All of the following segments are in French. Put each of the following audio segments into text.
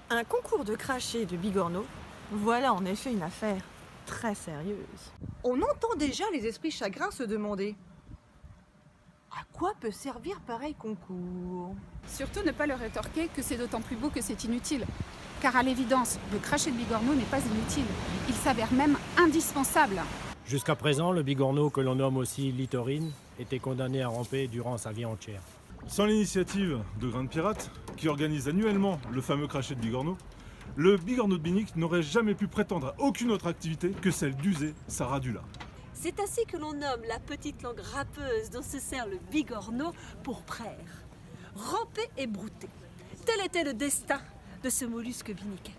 Un concours de cracher de bigorneaux, voilà en effet une affaire très sérieuse. On entend déjà les esprits chagrins se demander à quoi peut servir pareil concours. Surtout ne pas leur rétorquer que c'est d'autant plus beau que c'est inutile. Car à l'évidence, le crachet de bigorneau n'est pas inutile. Il s'avère même indispensable. Jusqu'à présent, le bigorneau, que l'on nomme aussi litorine, était condamné à ramper durant sa vie entière. Sans l'initiative de Grain de Pirate, qui organise annuellement le fameux crachet de bigorneau, le bigorneau de Binic n'aurait jamais pu prétendre à aucune autre activité que celle d'user sa radula. C'est ainsi que l'on nomme la petite langue râpeuse dont se sert le bigorneau pour praire. Ramper et brouter. Tel était le destin de ce mollusque biniquais.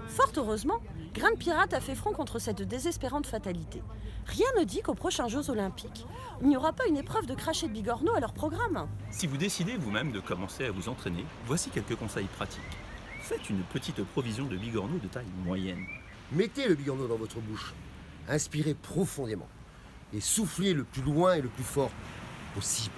Fort heureusement, Grain de Pirate a fait front contre cette désespérante fatalité. Rien ne dit qu'aux prochains Jeux Olympiques, il n'y aura pas une épreuve de crachet de bigorneau à leur programme. Si vous décidez vous-même de commencer à vous entraîner, voici quelques conseils pratiques. Faites une petite provision de bigorneau de taille moyenne. Mettez le bigorneau dans votre bouche, inspirez profondément et soufflez le plus loin et le plus fort possible.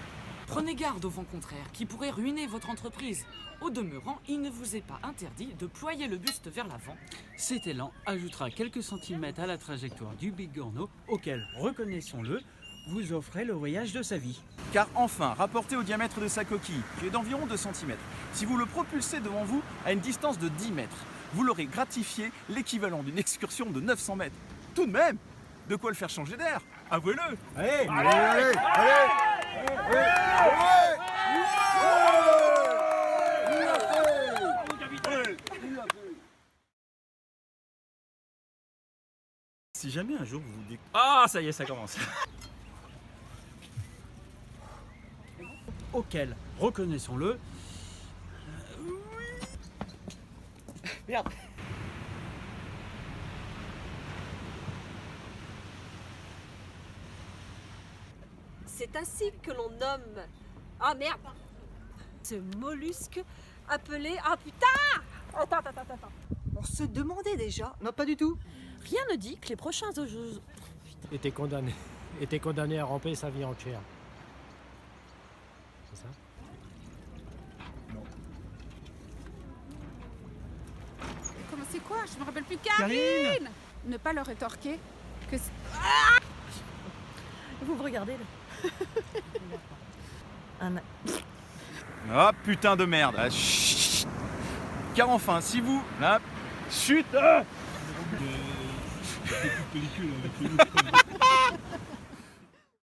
Prenez garde au vent contraire qui pourrait ruiner votre entreprise. Au demeurant, il ne vous est pas interdit de ployer le buste vers l'avant. Cet élan ajoutera quelques centimètres à la trajectoire du bigorneau auquel, reconnaissons-le, vous offrez le voyage de sa vie. Car enfin, rapporté au diamètre de sa coquille, qui est d'environ 2 cm, si vous le propulsez devant vous à une distance de 10 mètres, vous l'aurez gratifié l'équivalent d'une excursion de 900 mètres. Tout de même, de quoi le faire changer d'air, avouez-le. Allez, allez, allez. Si jamais un jour vous vous dites « Ah, ça y est, ça commence !» Auquel, reconnaissons-le, Merde. C'est ainsi que l'on nomme... Ah merde, ce mollusque appelé... Ah putain. Attends. On se demandait déjà. Non, pas du tout. Rien ne dit que les prochains Jeux... Était condamné à ramper sa vie entière. C'est ça? Comment c'est quoi? Je me rappelle plus. Karine. Ne pas leur rétorquer que c'est... Vous me regardez là. Ah putain de merde. Ah, chut. Car enfin, si vous... Là, chut. Pellicule avec le